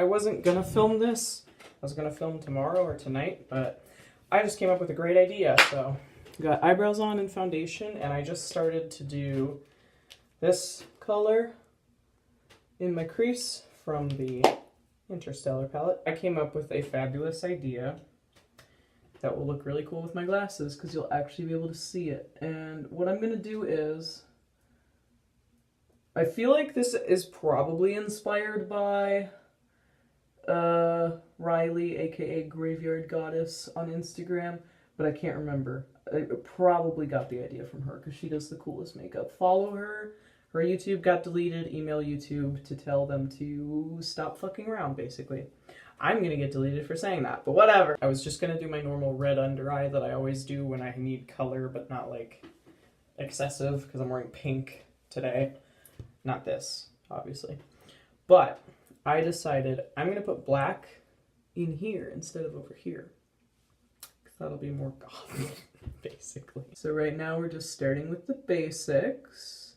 I wasn't gonna film this. I was gonna film tomorrow or tonight, but I just came up with a great idea. So got eyebrows on and foundation, and I just started to do this color in my crease from the Interstellar palette. I came up with a fabulous idea that will look really cool with my glasses because you'll actually be able to see it. And what I'm gonna do is, I feel like this is probably inspired by Riley, aka Graveyard Goddess on Instagram, but I can't remember. I probably got the idea from her because she does the coolest makeup. Follow her. Her YouTube got deleted. Email YouTube to tell them to stop fucking around, basically. I'm gonna get deleted for saying that, but whatever. I was just gonna do my normal red under eye that I always do when I need color, but not like excessive, because I'm wearing pink today. Not this, obviously. But I decided I'm gonna put black in here instead of over here, because that'll be more goth, basically. So right now we're just starting with the basics.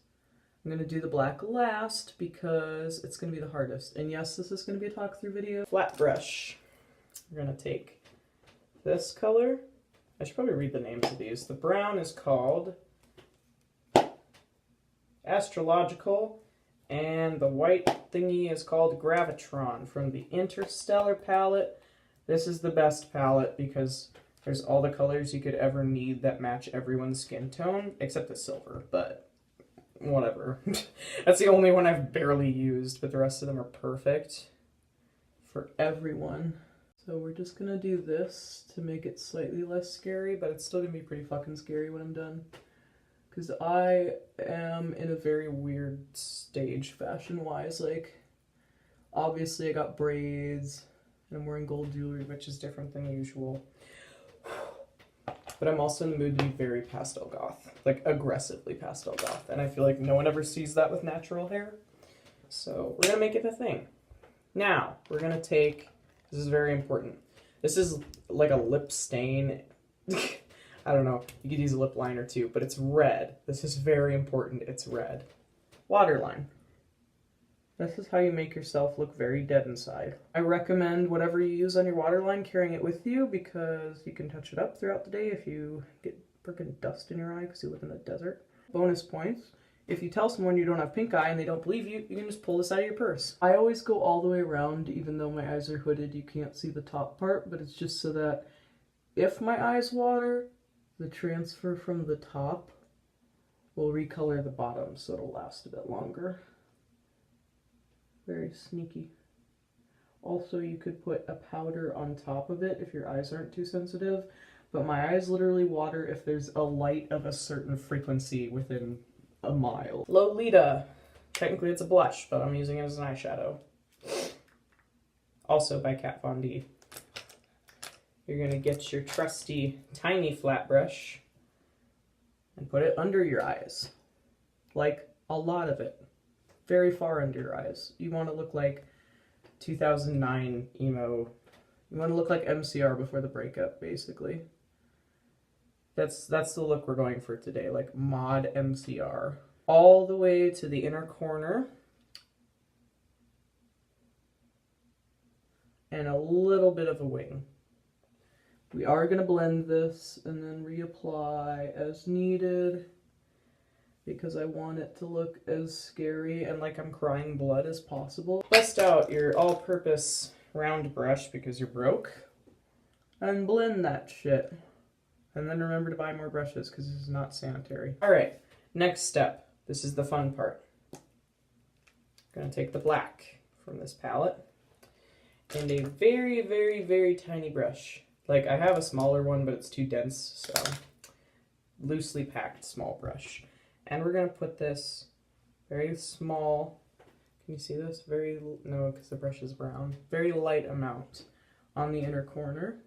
I'm going to do the black last because it's going to be the hardest. And yes, this is going to be a talk through video. Flat brush. We're going to take this color. I should probably read the names of these. The brown is called Astrological, and the white thingy is called Gravitron from the Interstellar palette. This is the best palette because there's all the colors you could ever need that match everyone's skin tone, except the silver, but whatever. That's the only one I've barely used, but the rest of them are perfect for everyone. So we're just gonna do this to make it slightly less scary, but it's still gonna be pretty fucking scary when I'm done. Because I am in a very weird stage fashion-wise. Like, obviously I got braids, and I'm wearing gold jewelry, which is different than usual. But I'm also in the mood to be very pastel goth, like aggressively pastel goth. And I feel like no one ever sees that with natural hair. So we're gonna make it a thing. Now, we're gonna take, this is very important. This is like a lip stain. I don't know, you could use a lip liner too, but it's red. This is very important, it's red. Waterline. This is how you make yourself look very dead inside. I recommend whatever you use on your waterline, carrying it with you, because you can touch it up throughout the day if you get freaking dust in your eye because you live in the desert. Bonus points. If you tell someone you don't have pink eye and they don't believe you, you can just pull this out of your purse. I always go all the way around, even though my eyes are hooded, you can't see the top part, but it's just so that if my eyes water, the transfer from the top will recolor the bottom so it'll last a bit longer. Very sneaky. Also, you could put a powder on top of it if your eyes aren't too sensitive, but my eyes literally water if there's a light of a certain frequency within a mile. Lolita. Technically it's a blush, but I'm using it as an eyeshadow. Also by Kat Von D. You're gonna get your trusty tiny flat brush and put it under your eyes. Like a lot of it. Very far under your eyes. You want to look like 2009 emo. You want to look like MCR before the breakup, basically. That's the look we're going for today, like mod MCR. All the way to the inner corner. And a little bit of a wing. We are going to blend this and then reapply as needed, because I want it to look as scary and like I'm crying blood as possible. Bust out your all-purpose round brush because you're broke, and blend that shit. And then remember to buy more brushes because this is not sanitary. Alright, next step. This is the fun part. I'm gonna take the black from this palette and a very, very, very tiny brush. Like, I have a smaller one, but it's too dense, so loosely packed small brush. And we're going to put this very small, can you see this? No, because the brush is brown. Very light amount on the inner corner.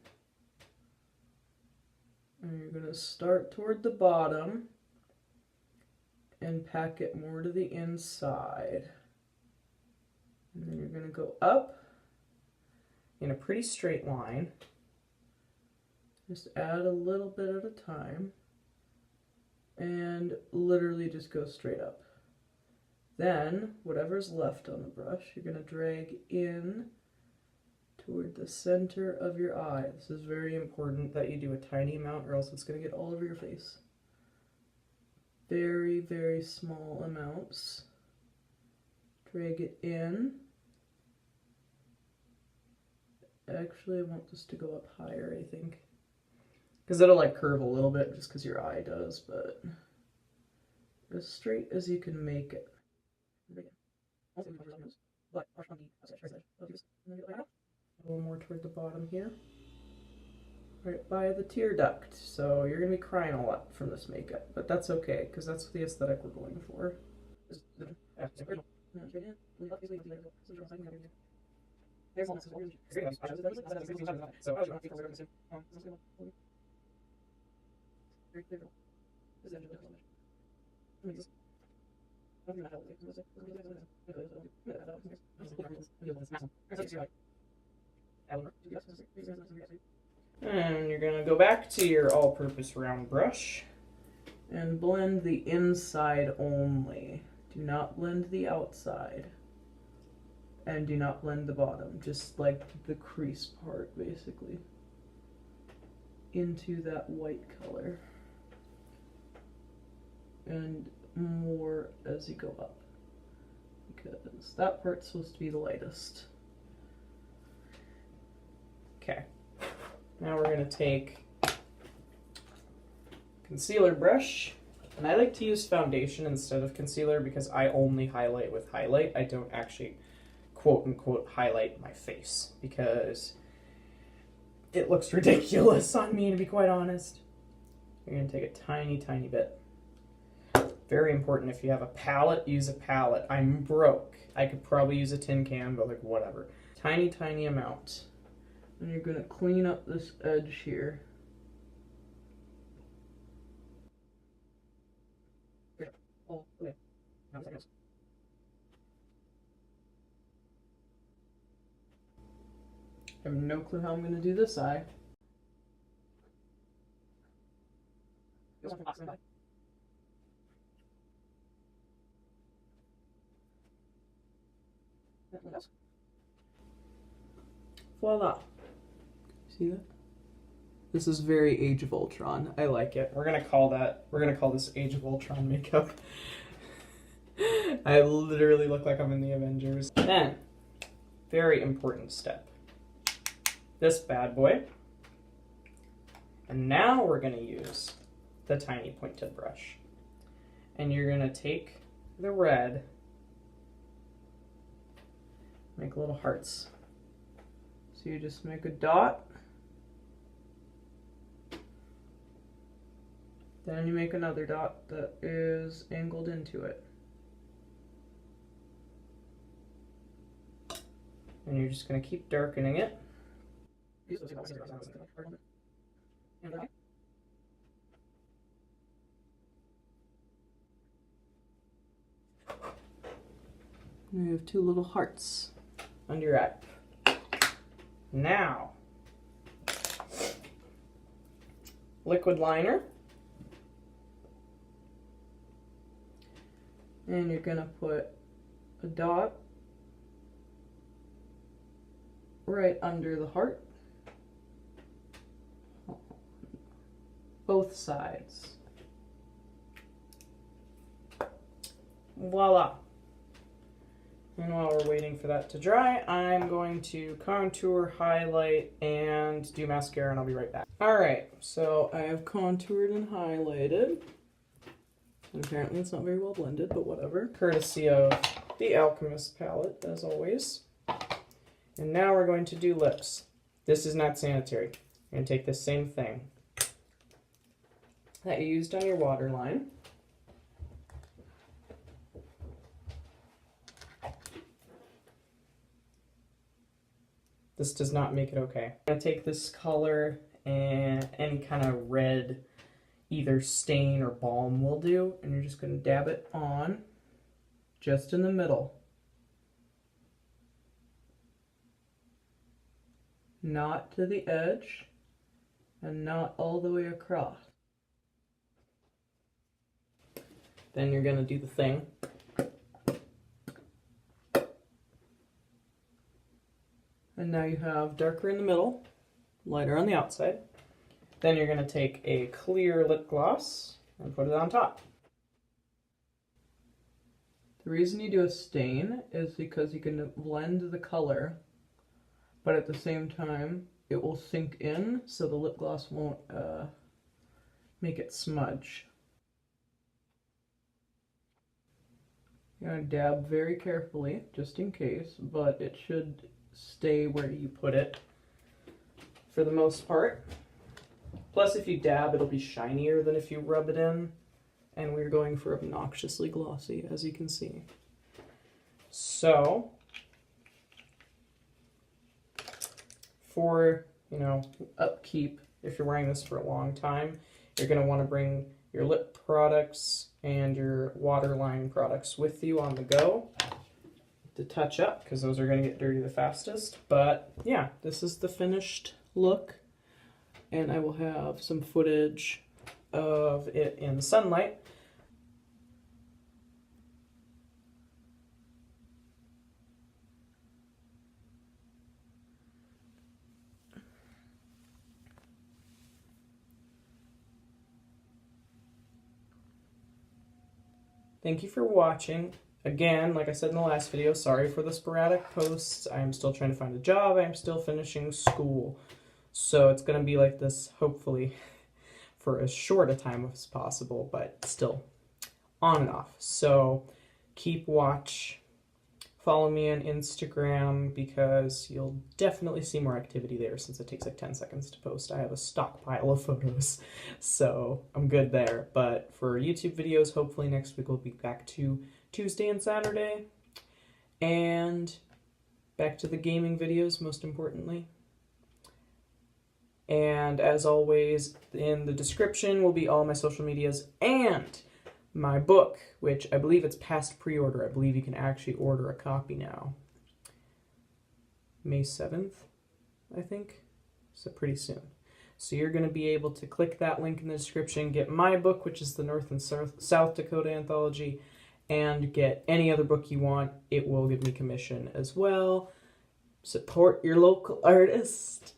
And you're going to start toward the bottom and pack it more to the inside. And then you're going to go up in a pretty straight line. Just add a little bit at a time. And literally just go straight up. Then, whatever's left on the brush, you're going to drag in toward the center of your eye. This is very important that you do a tiny amount or else it's going to get all over your face. Very, very small amounts. Drag it in. Actually, I want this to go up higher, I think. Because it'll like curve a little bit just because your eye does, but as straight as you can make it. A little more toward the bottom here. Right by the tear duct. So you're going to be crying a lot from this makeup, but that's okay because that's the aesthetic we're going for. And you're going to go back to your all-purpose round brush and blend the inside only. Do not blend the outside. And do not blend the bottom, just like the crease part, basically, into that white color. And more as you go up, because that part's supposed to be the lightest. Okay, now we're going to take concealer brush, and I like to use foundation instead of concealer because I only highlight with highlight. I don't actually quote-unquote highlight my face because it looks ridiculous on me, to be quite honest. You're going to take a tiny, tiny bit. Very important, if you have a palette, use a palette. I'm broke. I could probably use a tin can, but like whatever. Tiny, tiny amount. And you're going to clean up this edge here. Oh, okay. I have no clue how I'm going to do this eye. Voila. See that? This is very Age of Ultron. I like it. We're gonna call this Age of Ultron makeup. I literally look like I'm in the Avengers. Then, very important step. This bad boy. And now we're gonna use the tiny pointed brush. And you're gonna take the red, make little hearts. So you just make a dot, then you make another dot that is angled into it. And you're just going to keep darkening it. And you have two little hearts under your eye. Now, liquid liner, and you're going to put a dot right under the heart, both sides. Voila. And while we're waiting for that to dry, I'm going to contour, highlight, and do mascara, and I'll be right back. Alright, so I have contoured and highlighted. And apparently it's not very well blended, but whatever. Courtesy of the Alchemist palette, as always. And now we're going to do lips. This is not sanitary. You're going to take the same thing that you used on your waterline. This does not make it okay. I'm going to take this color and any kind of red, either stain or balm will do, and you're just going to dab it on just in the middle. Not to the edge and not all the way across. Then you're going to do the thing. And And now you have darker in the middle, lighter on the outside. Then you're going to take a clear lip gloss and put it on top. The reason you do a stain is because you can blend the color, but at the same time it will sink in so the lip gloss won't make it smudge. You're going to dab very carefully, just in case, but it should stay where you put it for the most part. Plus, if you dab, it'll be shinier than if you rub it in. And we're going for obnoxiously glossy, as you can see. So, for, upkeep, if you're wearing this for a long time, you're going to want to bring your lip products and your waterline products with you on the go to touch up, because those are going to get dirty the fastest. But yeah, this is the finished look, and I will have some footage of it in sunlight. Thank you for watching. Again, like I said in the last video, sorry for the sporadic posts. I'm still trying to find a job. I'm still finishing school. So it's going to be like this, hopefully, for as short a time as possible, but still on and off. So keep watch. Follow me on Instagram because you'll definitely see more activity there since it takes like 10 seconds to post. I have a stockpile of photos, so I'm good there. But for YouTube videos, hopefully next week we'll be back to Tuesday and Saturday. And back to the gaming videos, most importantly. And as always, in the description will be all my social medias and my book, which I believe it's past pre-order. I believe you can actually order a copy now. May 7th, I think. So pretty soon. So you're going to be able to click that link in the description, get my book, which is the North and South Dakota Anthology, and get any other book you want. It will give me commission as well. Support your local artist.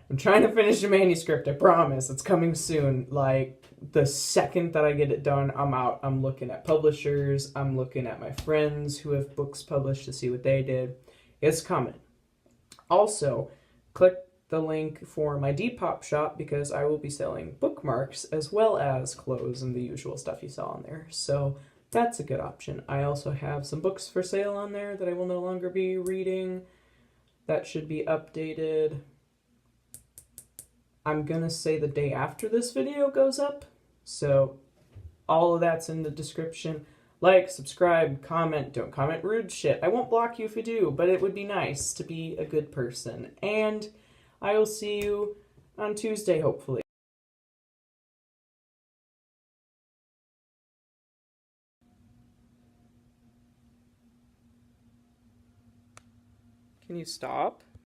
I'm trying to finish a manuscript, I promise. It's coming soon. Like, the second that I get it done, I'm out. I'm looking at publishers. I'm looking at my friends who have books published to see what they did. It's coming. Also, click the link for my Depop shop because I will be selling bookmarks as well as clothes and the usual stuff you saw on there. So that's a good option. I also have some books for sale on there that I will no longer be reading. That should be updated. I'm gonna say the day after this video goes up, so all of that's in the description. Like, subscribe, comment, don't comment rude shit. I won't block you if you do, but it would be nice to be a good person. And I will see you on Tuesday, hopefully. Can you stop?